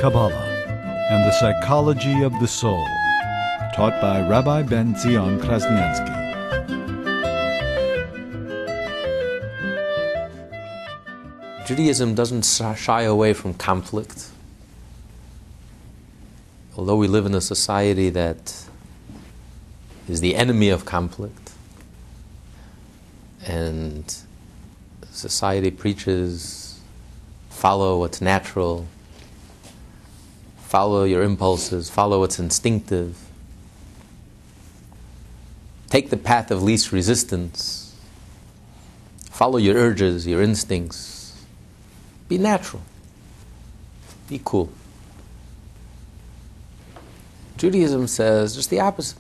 Kabbalah and the psychology of the soul, taught by Rabbi Tzion Krasnianski. Judaism doesn't shy away from conflict. Although we live in a society that is the enemy of conflict, and society preaches, follow what's natural, follow your impulses, follow what's instinctive, take the path of least resistance, follow your urges, your instincts, be natural, be cool. Judaism says just the opposite.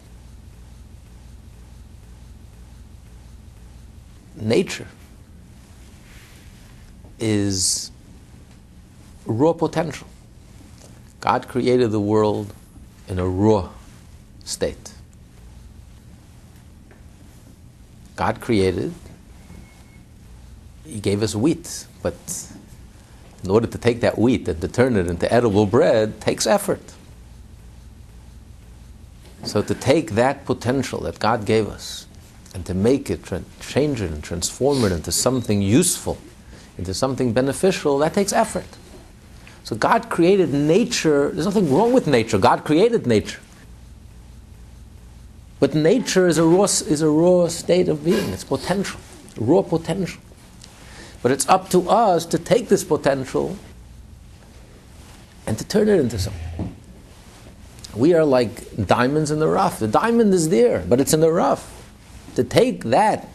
Nature is raw potential. God created the world in a raw state. God created, He gave us wheat, but in order to take that wheat and to turn it into edible bread takes effort. So to take that potential that God gave us and to make it, change it and transform it into something useful, into something beneficial, that takes effort. So God created nature. There's nothing wrong with nature. God created nature. But nature is a raw state of being. It's potential, raw potential. But it's up to us to take this potential and to turn it into something. We are like diamonds in the rough. The diamond is there, but it's in the rough. To take that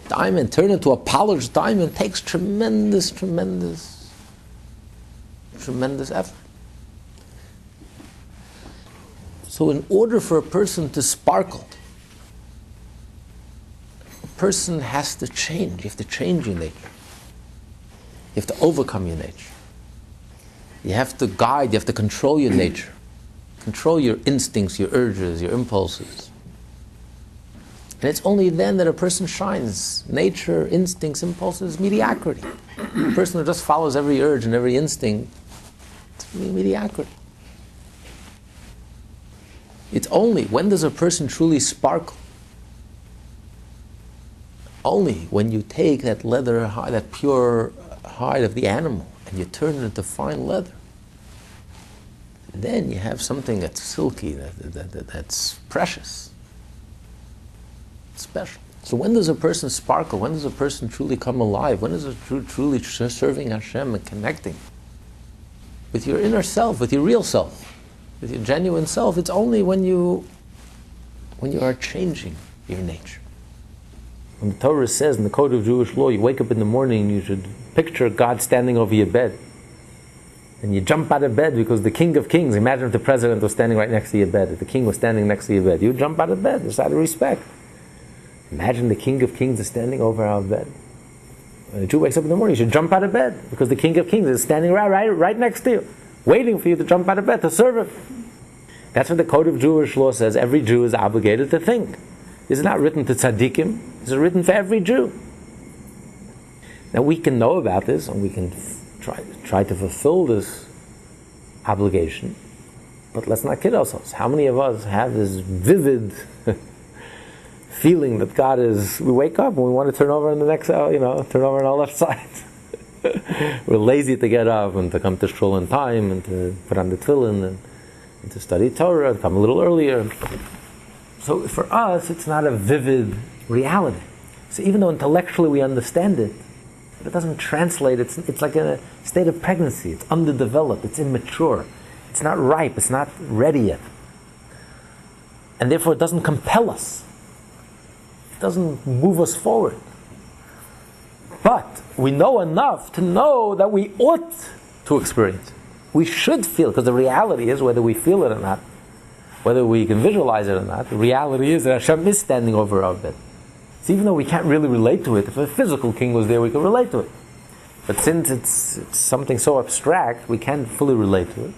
diamond, turn it into a polished diamond, takes tremendous effort. So in order for a person to sparkle, a person has to change. You have to change your nature. You have to overcome your nature. You have to guide, you have to control your nature. Control your instincts, your urges, your impulses. And it's only then that a person shines. Nature, instincts, impulses, mediocrity. A person who just follows every urge and every instinct, it's mediocrity. It's only, when does a person truly sparkle? Only when you take that leather hide, that pure hide of the animal, and you turn it into fine leather. Then you have something that's silky, that's precious, special. So when does a person sparkle? When does a person truly come alive? When is it truly serving Hashem and connecting with your inner self, with your real self, with your genuine self? It's only when you are changing your nature. When the Torah says in the Code of Jewish Law, you wake up in the morning, you should picture God standing over your bed. And you jump out of bed because the King of Kings, imagine if the President was standing right next to your bed, if the King was standing next to your bed, you jump out of bed, it's out of respect. Imagine the King of Kings is standing over our bed. When a Jew wakes up in the morning, you should jump out of bed because the King of Kings is standing right next to you, waiting for you to jump out of bed to serve Him. That's what the Code of Jewish Law says. Every Jew is obligated to think. This is not written to tzaddikim. This is written for every Jew. Now we can know about this and we can try to fulfill this obligation, but let's not kid ourselves. How many of us have this vivid feeling that God is, we wake up and we want to turn over on the next, turn over on our left side. We're lazy to get up and to come to shul on time and to put on the tefillin and to study Torah, to come a little earlier. So for us, it's not a vivid reality. So even though intellectually we understand it, but it doesn't translate. It's like a state of pregnancy. It's underdeveloped. It's immature. It's not ripe. It's not ready yet. And therefore it doesn't compel us. It doesn't move us forward. But we know enough to know that we ought to experience it. We should feel, because the reality is, whether we feel it or not, whether we can visualize it or not, the reality is that Hashem is standing over our bed. So even though we can't really relate to it, if a physical king was there, we could relate to it. But since it's something so abstract, we can't fully relate to it.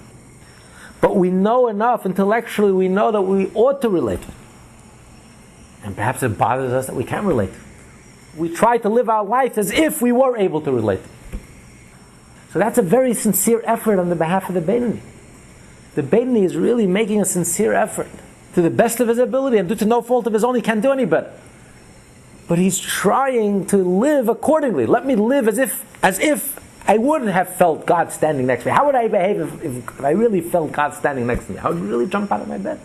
But we know enough, intellectually we know that we ought to relate to it. And perhaps it bothers us that we can't relate to it. We try to live our life as if we were able to relate to it. So that's a very sincere effort on the behalf of the Beinoni. The Beinoni is really making a sincere effort to the best of his ability, and due to no fault of his own, he can't do any better. But he's trying to live accordingly. Let me live as if I wouldn't have felt God standing next to me. How would I behave if I really felt God standing next to me? I would really jump out of my bed.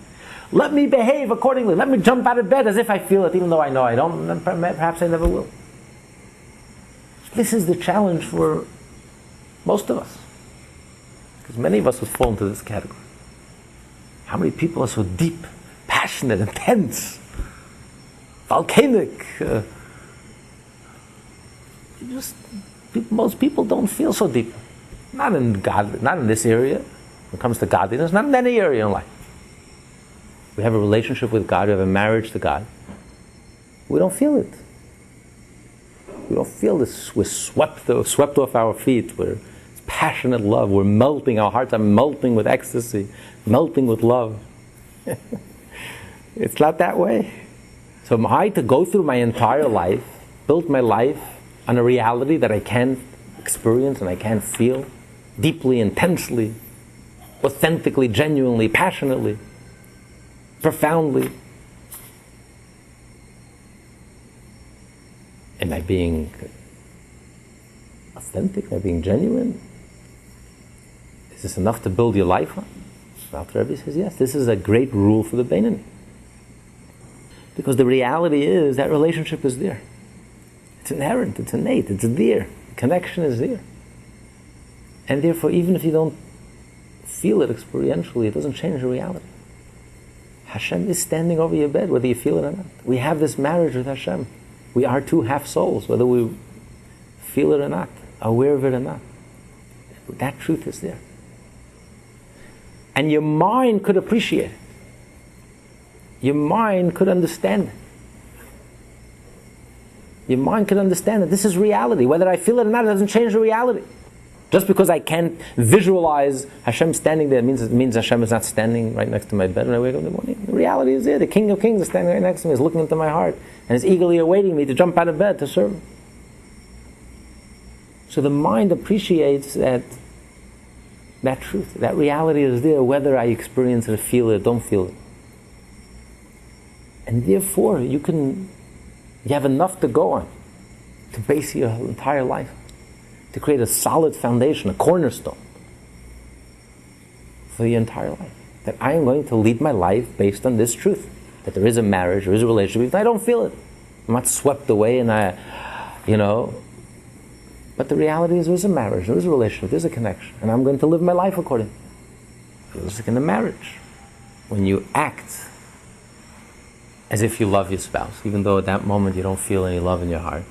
Let me behave accordingly. Let me jump out of bed as if I feel it, even though I know I don't, and perhaps I never will. This is the challenge for most of us. Because many of us would fall into this category. How many people are so deep, passionate, intense, volcanic? Most people don't feel so deep. Not in God, not in this area. When it comes to godliness, not in any area in life. We have a relationship with God, we have a marriage to God. We don't feel it. We don't feel this. We're swept off our feet. We're passionate love. We're melting. Our hearts are melting with ecstasy, melting with love. It's not that way. So am I to go through my entire life, build my life on a reality that I can't experience and I can't feel deeply, intensely, authentically, genuinely, passionately, profoundly? Am I being authentic? Am I being genuine? Is this enough to build your life on? Alter Rebbe says yes. This is a great rule for the Beinoni. Because the reality is that relationship is there. It's inherent, it's innate, it's there. The connection is there. And therefore, even if you don't feel it experientially, it doesn't change the reality. Hashem is standing over your bed, whether you feel it or not. We have this marriage with Hashem. We are two half souls, whether we feel it or not, aware of it or not. That truth is there. And your mind could appreciate it. Your mind could understand it. Your mind could understand that this is reality. Whether I feel it or not, it doesn't change the reality. Just because I can't visualize Hashem standing there, it means Hashem is not standing right next to my bed when I wake up in the morning. The reality is there. The King of Kings is standing right next to me, is looking into my heart, and is eagerly awaiting me to jump out of bed to serve him. So the mind appreciates that truth, that reality is there, whether I experience it, feel it, don't feel it. And therefore, you have enough to go on, to base your entire life, to create a solid foundation, a cornerstone for the entire life. That I am going to lead my life based on this truth, that there is a marriage, there is a relationship, I don't feel it. I'm not swept away and but the reality is there is a marriage, there is a relationship, there is a connection, and I'm going to live my life accordingly. It's like in a marriage. When you act as if you love your spouse, even though at that moment you don't feel any love in your heart,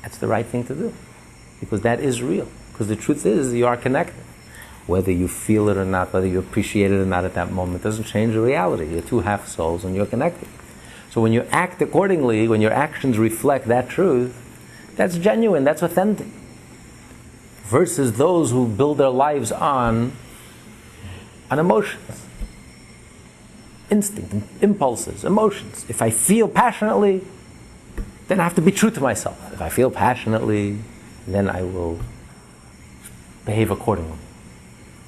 that's the right thing to do. Because that is real. Because the truth is you are connected. Whether you feel it or not, whether you appreciate it or not at that moment, doesn't change the reality. You're two half souls and you're connected. So when you act accordingly, when your actions reflect that truth, that's genuine, that's authentic. Versus those who build their lives on emotions. Instinct, impulses, emotions. If I feel passionately, then I have to be true to myself. If I feel passionately, then I will behave accordingly.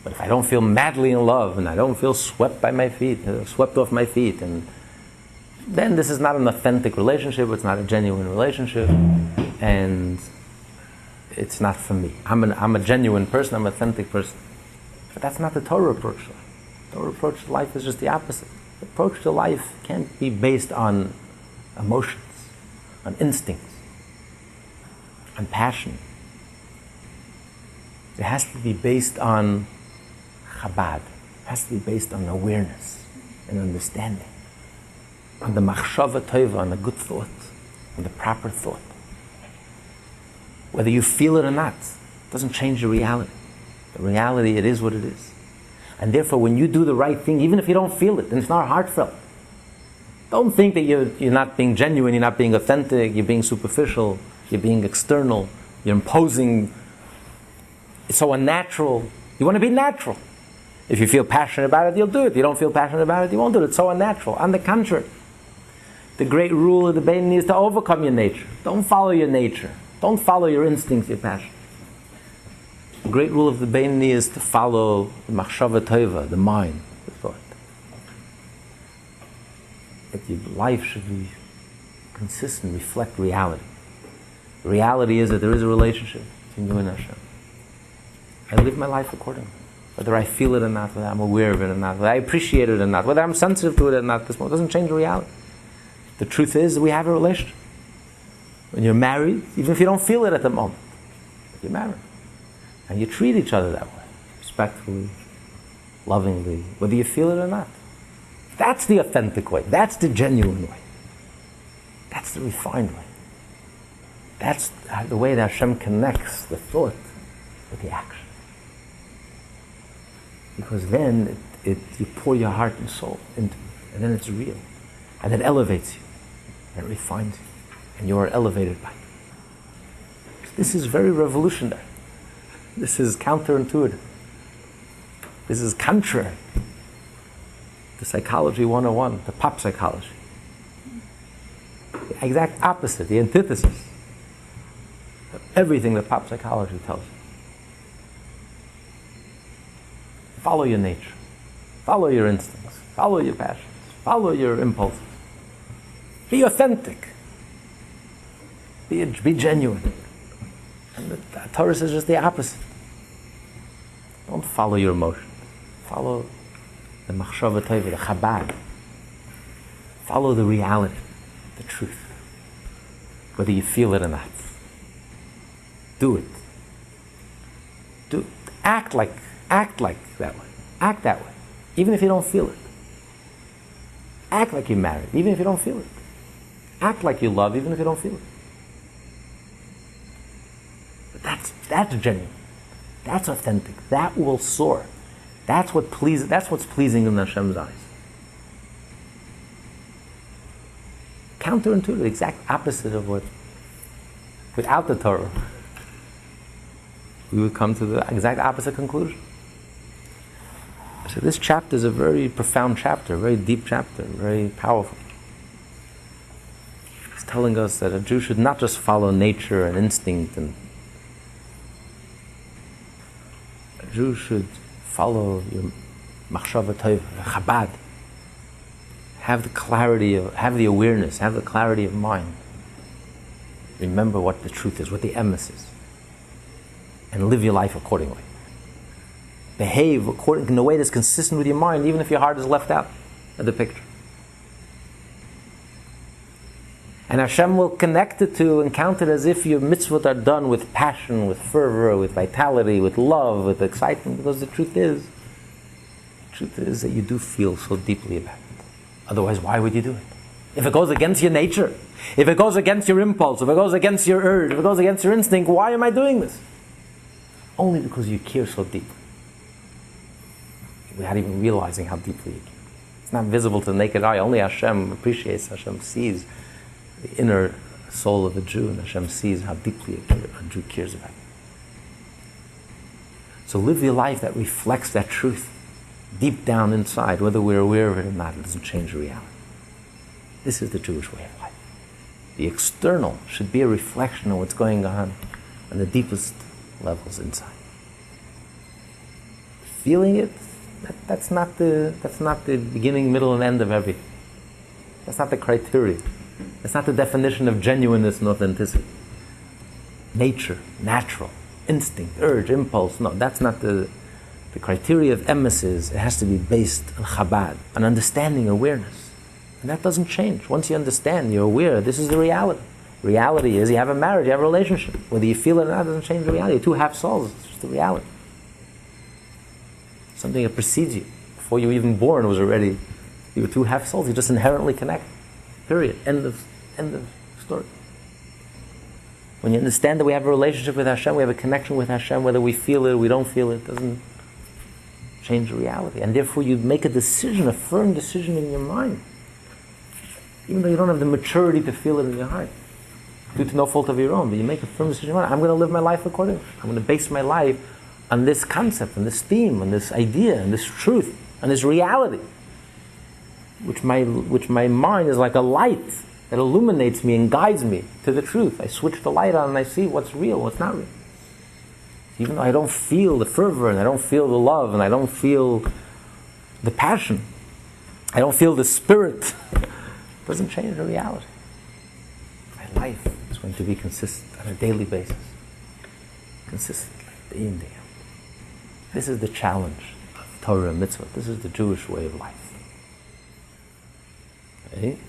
But if I don't feel madly in love, and I don't feel swept off my feet, and then this is not an authentic relationship, it's not a genuine relationship, and it's not for me. I'm a genuine person, I'm an authentic person. But that's not the Torah approach to life. The Torah approach to life is just the opposite. The approach to life can't be based on emotions, on instincts, on passion. It has to be based on Chabad. It has to be based on awareness and understanding, on the machshava tova, on the good thought, on the proper thought. Whether you feel it or not, it doesn't change the reality. The reality, it is what it is. And therefore, when you do the right thing, even if you don't feel it, and it's not heartfelt, don't think that you're not being genuine, you're not being authentic, you're being superficial, you're being external, you're imposing. It's so unnatural. You want to be natural. If you feel passionate about it, you'll do it. If you don't feel passionate about it, you won't do it. It's so unnatural. On the contrary, the great rule of the Beinoni is to overcome your nature. Don't follow your nature. Don't follow your instincts, your passion. great rule of the Beinoni is to follow the machshava tova, the mind, the thought. That your life should be consistent, reflect reality. The reality is that there is a relationship between you and Hashem. I live my life accordingly. Whether I feel it or not, whether I'm aware of it or not, whether I appreciate it or not, whether I'm sensitive to it or not, this doesn't change the reality. The truth is that we have a relationship. When you're married, even if you don't feel it at the moment, you're married. And you treat each other that way, respectfully, lovingly, whether you feel it or not. That's the authentic way. That's the genuine way. That's the refined way. That's the way that Hashem connects the thought with the action. Because then you pour your heart and soul into it, and then it's real. And it elevates you, and it refines you, and you are elevated by it. This is very revolutionary. This is counterintuitive. This is contrary to Psychology 101, to pop psychology. The exact opposite, the antithesis of everything that pop psychology tells you. Follow your nature. Follow your instincts. Follow your passions. Follow your impulses. Be authentic. Be genuine. And the Torah says just the opposite. Don't follow your emotions. Follow the machshava tova, the Chabad. Follow the reality, the truth. Whether you feel it or not. Do it. Act like that way. Act that way. Even if you don't feel it. Act like you're married, even if you don't feel it. Act like you love, even if you don't feel it. But that's genuine. That's authentic. That will soar. That's what's pleasing in Hashem's eyes. Counterintuitive, the exact opposite of what, without the Torah, we would come to the exact opposite conclusion. So this chapter is a very profound chapter, a very deep chapter, very powerful. It's telling us that a Jew should not just follow nature and instinct, and a Jew should follow your machshava tova, Chabad. Have the clarity, have the awareness, have the clarity of mind. Remember what the truth is, what the emes is, and live your life accordingly. Behave according in a way that's consistent with your mind, even if your heart is left out of the picture. And Hashem will connect it to and count it as if your mitzvot are done with passion, with fervor, with vitality, with love, with excitement, because the truth is that you do feel so deeply about it. Otherwise, why would you do it? If it goes against your nature, if it goes against your impulse, if it goes against your urge, if it goes against your instinct, why am I doing this? Only because you care so deeply. Without even realizing how deeply you care. It's not visible to the naked eye. Only Hashem appreciates, Hashem sees the inner soul of a Jew, and Hashem sees how deeply a Jew cares about it. So live your life that reflects that truth deep down inside, whether we're aware of it or not. It doesn't change the reality. This is the Jewish way of life. The external should be a reflection of what's going on the deepest levels inside. Feeling it, that's not the beginning, middle, and end of everything. That's not the criteria. That's not the definition of genuineness and authenticity. Nature, natural, instinct, urge, impulse. No, that's not the criteria of emes. It has to be based on Chabad, on understanding, awareness. And that doesn't change. Once you understand, you're aware, this is the reality. Reality is you have a marriage, you have a relationship. Whether you feel it or not, it doesn't change the reality. You're two half souls, it's just the reality. Something that precedes you. Before you were even born was already, you were two half souls, you just inherently connect. Period. End of story. When you understand that we have a relationship with Hashem, we have a connection with Hashem, whether we feel it or we don't feel it, doesn't change the reality. And therefore you make a decision, a firm decision in your mind. Even though you don't have the maturity to feel it in your heart. Due to no fault of your own, but you make a firm decision in your mind. I'm going to live my life accordingly. I'm going to base my life on this concept, on this theme, on this idea, on this truth, on this reality. Which my mind is like a light that illuminates me and guides me to the truth. I switch the light on and I see what's real, what's not real. Even though I don't feel the fervor, and I don't feel the love, and I don't feel the passion, I don't feel the spirit, it doesn't change the reality. My life is going to be consistent on a daily basis. Consistently, day in, day out. This is the challenge of Torah and Mitzvah. This is the Jewish way of life. Okay?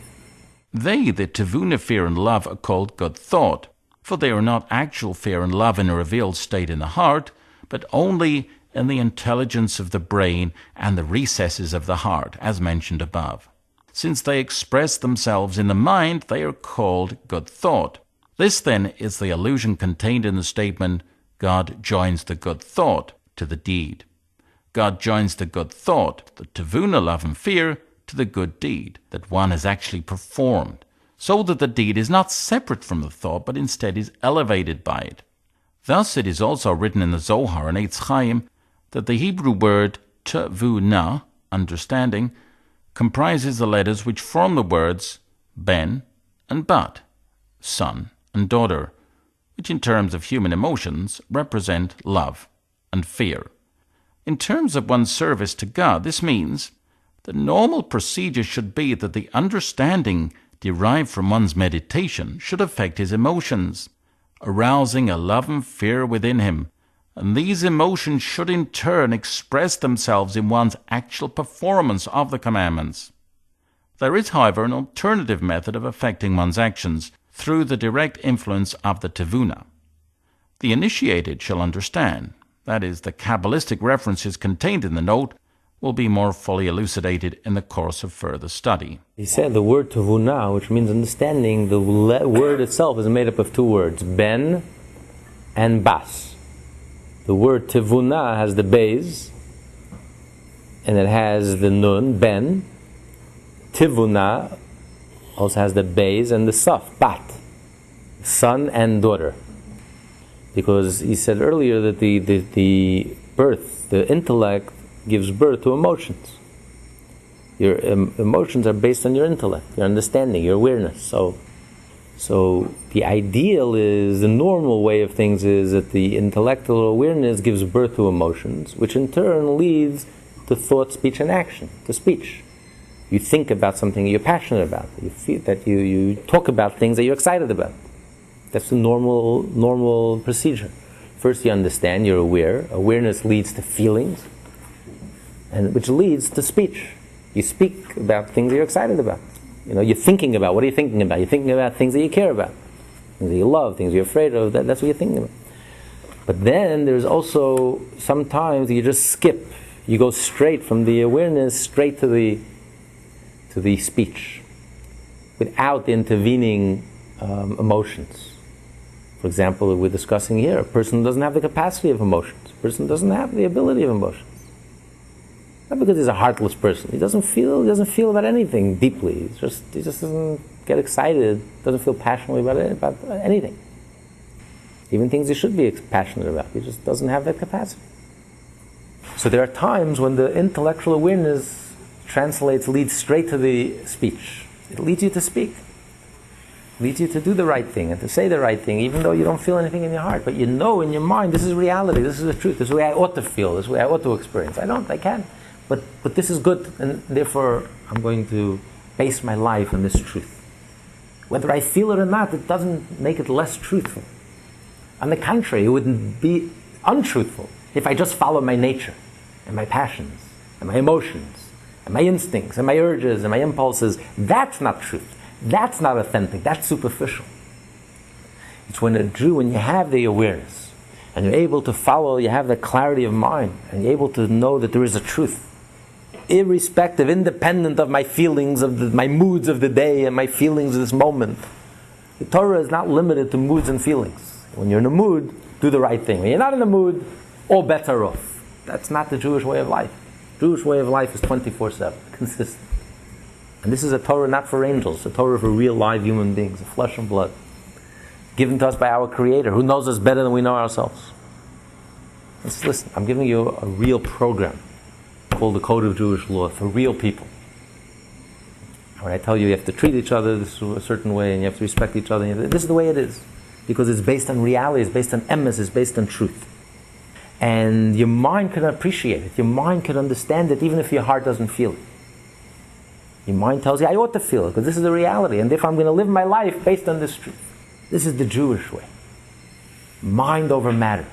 They, the Tevuna, fear and love, are called good thought, for they are not actual fear and love in a revealed state in the heart, but only in the intelligence of the brain and the recesses of the heart, as mentioned above. Since they express themselves in the mind, they are called good thought. This, then, is the allusion contained in the statement, God joins the good thought to the deed. God joins the good thought, the Tevuna, love and fear, to the good deed that one has actually performed, so that the deed is not separate from the thought, but instead is elevated by it. Thus it is also written in the Zohar and Eitz Chaim that the Hebrew word tevuna, understanding, comprises the letters which form the words ben and bat, son and daughter, which in terms of human emotions represent love and fear. In terms of one's service to God, this means the normal procedure should be that the understanding derived from one's meditation should affect his emotions, arousing a love and fear within him, and these emotions should in turn express themselves in one's actual performance of the commandments. There is, however, an alternative method of affecting one's actions through the direct influence of the Tevuna. The initiated shall understand, that is, the Kabbalistic references contained in the note will be more fully elucidated in the course of further study. He said the word tevuna, which means understanding, the word itself is made up of two words, ben and bas. The word tevuna has the beis, and it has the nun, ben. Tivuna also has the beis and the saf, bat, son and daughter. Because he said earlier that the birth, the intellect, gives birth to emotions. Your emotions are based on your intellect, your understanding, your awareness. So the ideal is, the normal way of things is that the intellectual awareness gives birth to emotions, which in turn leads to thought, speech, and action, to speech. You think about something you're passionate about. You feel that you talk about things that you're excited about. That's the normal procedure. First you understand, you're aware. Awareness leads to feelings, and which leads to speech. You speak about things that you're excited about. You're thinking about, what are you thinking about? You're thinking about things that you care about, things that you love, things you're afraid of. That's what you're thinking about. But then there's also, sometimes you just skip. You go straight from the awareness straight to the speech, without the intervening emotions. For example, we're discussing here, a person doesn't have the capacity of emotions. A person doesn't have the ability of emotions. Not because he's a heartless person. He doesn't feel about anything deeply. He just doesn't get excited, doesn't feel passionately about anything. Even things he should be passionate about. He just doesn't have that capacity. So there are times when the intellectual awareness leads straight to the speech. It leads you to speak. It leads you to do the right thing and to say the right thing, even though you don't feel anything in your heart. But you know in your mind, this is reality, this is the truth, this is the way I ought to feel, this is the way I ought to experience. I can't. But this is good, and therefore I'm going to base my life on this truth. Whether I feel it or not, it doesn't make it less truthful. On the contrary, it wouldn't be untruthful if I just follow my nature and my passions and my emotions and my instincts and my urges and my impulses. That's not truth. That's not authentic. That's superficial. It's when when you have the awareness and you're able to follow, you have the clarity of mind, and you're able to know that there is a truth, irrespective, independent of my feelings, my moods of the day and my feelings of this moment. The Torah is not limited to moods and feelings. When you're in a mood, do the right thing. When you're not in a mood, all bets are off. That's not the Jewish way of life. The Jewish way of life is 24/7, consistent. And this is a Torah not for angels, a Torah for real live human beings, of flesh and blood, given to us by our Creator, who knows us better than we know ourselves. Let's listen. I'm giving you a real program called the Code of Jewish Law for real people. When I tell you have to treat each other a certain way and you have to respect each other, this is the way it is. Because it's based on reality, it's based on emes, it's based on truth. And your mind can appreciate it. Your mind can understand it even if your heart doesn't feel it. Your mind tells you, I ought to feel it because this is the reality. And if I'm going to live my life based on this truth, this is the Jewish way. Mind over matter.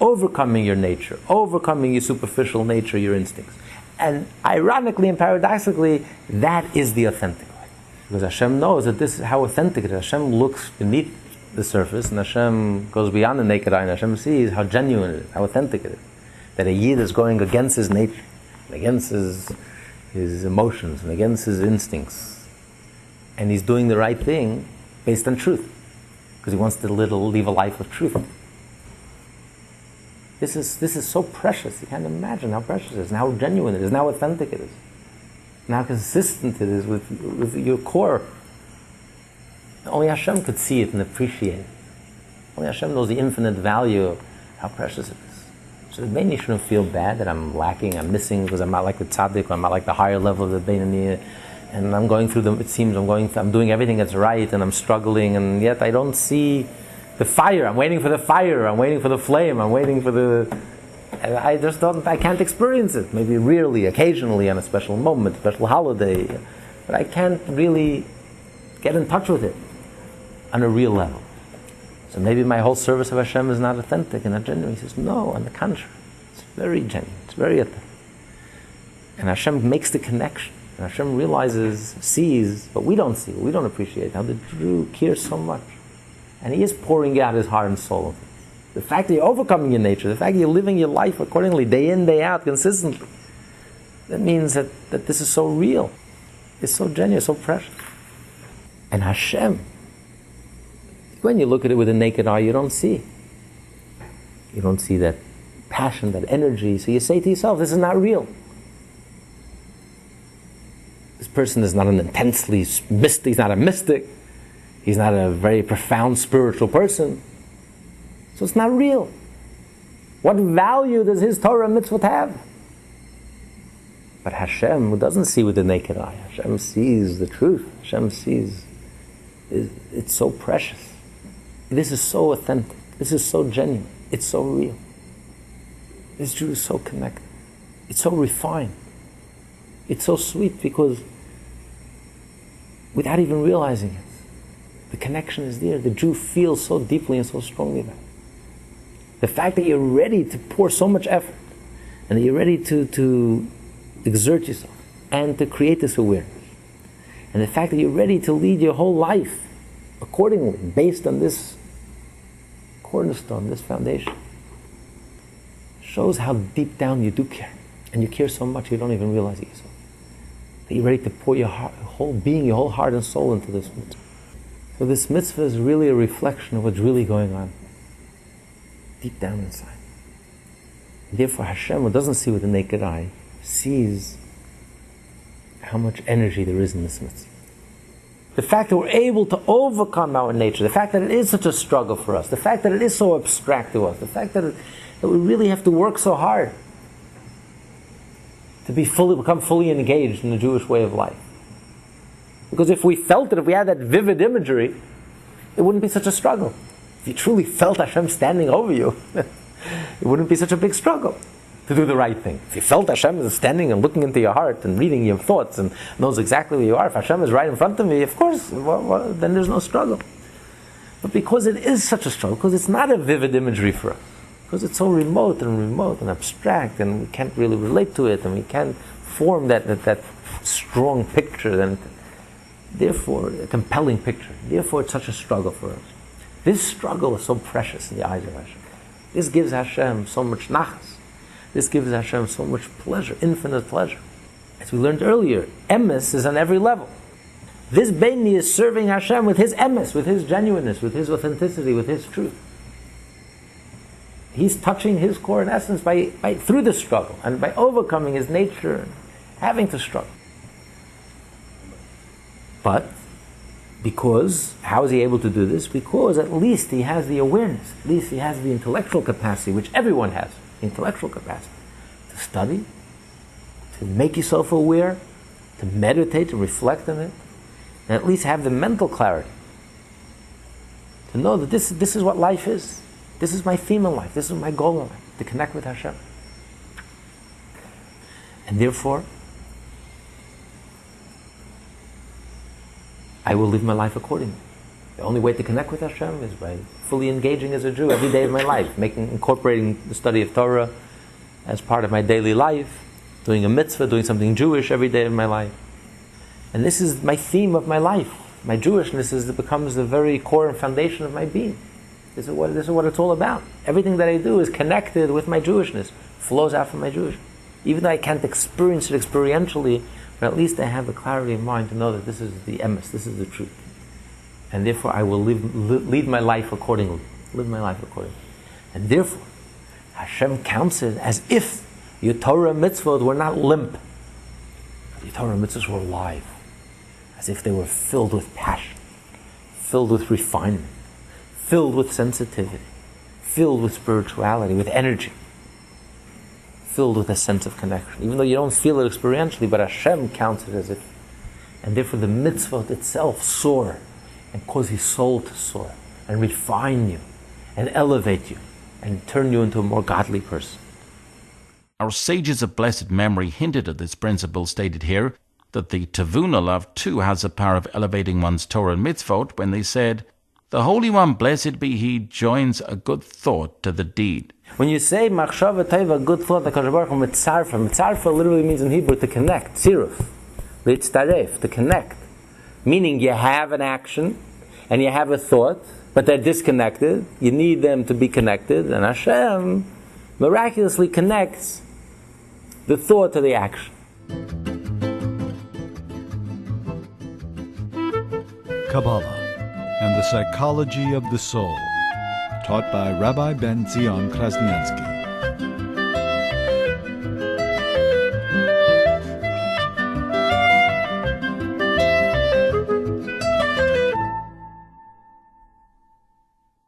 Overcoming your nature. Overcoming your superficial nature, your instincts. And ironically and paradoxically, that is the authentic way. Because Hashem knows that this is how authentic it is. Hashem looks beneath the surface, and Hashem goes beyond the naked eye, and Hashem sees how genuine it is, how authentic it is. That a Yid is going against his nature, and against his emotions, and against his instincts. And he's doing the right thing based on truth. Because he wants to live a life of truth. This is so precious. You can't imagine how precious it is, and how genuine it is, and how authentic it is, and how consistent it is with your core. Only Hashem could see it and appreciate it. Only Hashem knows the infinite value of how precious it is. So the Beinoni shouldn't feel bad that I'm lacking, I'm missing, because I'm not like the tzaddik, or I'm not like the higher level of the Beinoni, and I'm going through I'm doing everything that's right, and I'm struggling, and yet I don't see the fire. I'm waiting for the fire, I'm waiting for the flame, I'm waiting for I can't experience it. Maybe rarely, occasionally, on a special moment, special holiday, but I can't really get in touch with it on a real level. So maybe my whole service of Hashem is not authentic and not genuine. He says, no, on the contrary. It's very genuine. It's very authentic. And Hashem makes the connection. And Hashem realizes, sees, but we don't see, we don't appreciate how the Jew cares so much. And he is pouring out his heart and soul. The fact that you're overcoming your nature, the fact that you're living your life accordingly, day in, day out, consistently, that means that this is so real. It's so genuine, so precious. And Hashem, when you look at it with a naked eye, you don't see. You don't see that passion, that energy. So you say to yourself, this is not real. This person is not an intensely mystic, he's not a mystic. He's not a very profound spiritual person. So it's not real. What value does his Torah mitzvot have? But Hashem, who doesn't see with the naked eye, Hashem sees the truth. Hashem sees, it's so precious. This is so authentic. This is so genuine. It's so real. This Jew is so connected. It's so refined. It's so sweet because without even realizing it, the connection is there. The Jew feels so deeply and so strongly about it. The fact that you're ready to pour so much effort and that you're ready to exert yourself and to create this awareness. And the fact that you're ready to lead your whole life accordingly, based on this cornerstone, this foundation, shows how deep down you do care. And you care so much you don't even realize it yourself. That you're ready to pour your whole being, your whole heart and soul into this mitzvah. So this mitzvah is really a reflection of what's really going on deep down inside. And therefore Hashem, who doesn't see with the naked eye, sees how much energy there is in this mitzvah. The fact that we're able to overcome our nature, the fact that it is such a struggle for us, the fact that it is so abstract to us, the fact that we really have to work so hard to become fully engaged in the Jewish way of life. Because if we felt it, if we had that vivid imagery, it wouldn't be such a struggle. If you truly felt Hashem standing over you, it wouldn't be such a big struggle to do the right thing. If you felt Hashem is standing and looking into your heart and reading your thoughts and knows exactly where you are, if Hashem is right in front of me, of course, then there's no struggle. But because it is such a struggle, because it's not a vivid imagery for us, because it's so remote and abstract, and we can't really relate to it, and we can't form that strong picture, then therefore, a compelling picture. Therefore, it's such a struggle for us. This struggle is so precious in the eyes of Hashem. This gives Hashem so much nachas. This gives Hashem so much pleasure, infinite pleasure. As we learned earlier, emes is on every level. This Beinoni is serving Hashem with his emes, with his genuineness, with his authenticity, with his truth. He's touching his core and essence through the struggle and by overcoming his nature and having to struggle. But because, how is he able to do this? Because at least he has the awareness, at least he has the intellectual capacity, which everyone has, intellectual capacity, to study, to make yourself aware, to meditate, to reflect on it, and at least have the mental clarity, to know that this is what life is. This is my theme in life, this is my goal in life. to connect with Hashem. And therefore, I will live my life accordingly. The only way to connect with Hashem is by fully engaging as a Jew every day of my life, incorporating the study of Torah as part of my daily life, doing a mitzvah, doing something Jewish every day of my life. And this is my theme of my life. My Jewishness becomes the very core and foundation of my being. This is what it's all about. Everything that I do is connected with my Jewishness, flows out from my Jewishness. Even though I can't experience it experientially, but at least I have the clarity of mind to know that this is the emes, this is the truth. And therefore I will lead my life accordingly. Live my life accordingly. And therefore, Hashem counts it as if your Torah mitzvot were not limp. The Torah mitzvahs were alive. As if they were filled with passion, filled with refinement, filled with sensitivity, filled with spirituality, with energy, filled with a sense of connection. Even though you don't feel it experientially, but Hashem counts it as if. And therefore the mitzvot itself soar and cause his soul to soar and refine you and elevate you and turn you into a more godly person. Our sages of blessed memory hinted at this principle stated here, that the Tavuna love too has the power of elevating one's Torah and mitzvot when they said, "The Holy One, blessed be He, joins a good thought to the deed." When you say machshava tova, good thought, mitzarfa literally means in Hebrew to connect, tziruf, litztaref, to connect. Meaning you have an action and you have a thought, but they're disconnected. You need them to be connected, and Hashem miraculously connects the thought to the action. Kabbalah and the psychology of the soul, taught by Rabbi Tzion Krasnianski.